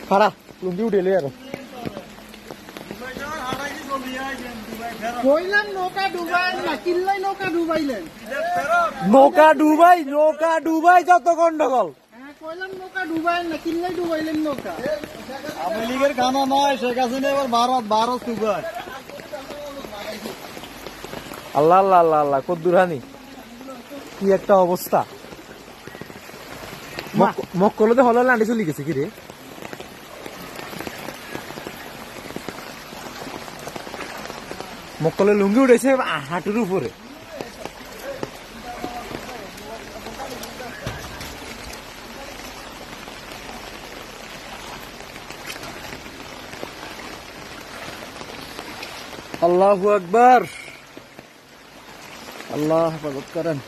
খারা লুঙ্গি উঠেলে আর কইলাম নৌকা ডুবাই না কিনলাই নৌকা ডুবাইলেন নৌকা ডুবাই যত গন্ডগোল কইলাম নৌকা ডুবাই না কিনলাই ডুবাইলেন নৌকা আওয়ামী লীগের খানা নয়, শেখ হাসিনা এবার ভারত ডুবায়। আল্লাহ আল্লাহ আল্লাহ আল্লাহ কদ্দুরহানি কি একটা অবস্থা মক্কলতে হল লান্ডি চলে গেছে কি রে মক্কলে লুঙ্গি উঠেছে হাঁটুর উপরে আল্লাহু আকবার আল্লাহ হেফাজত করেন।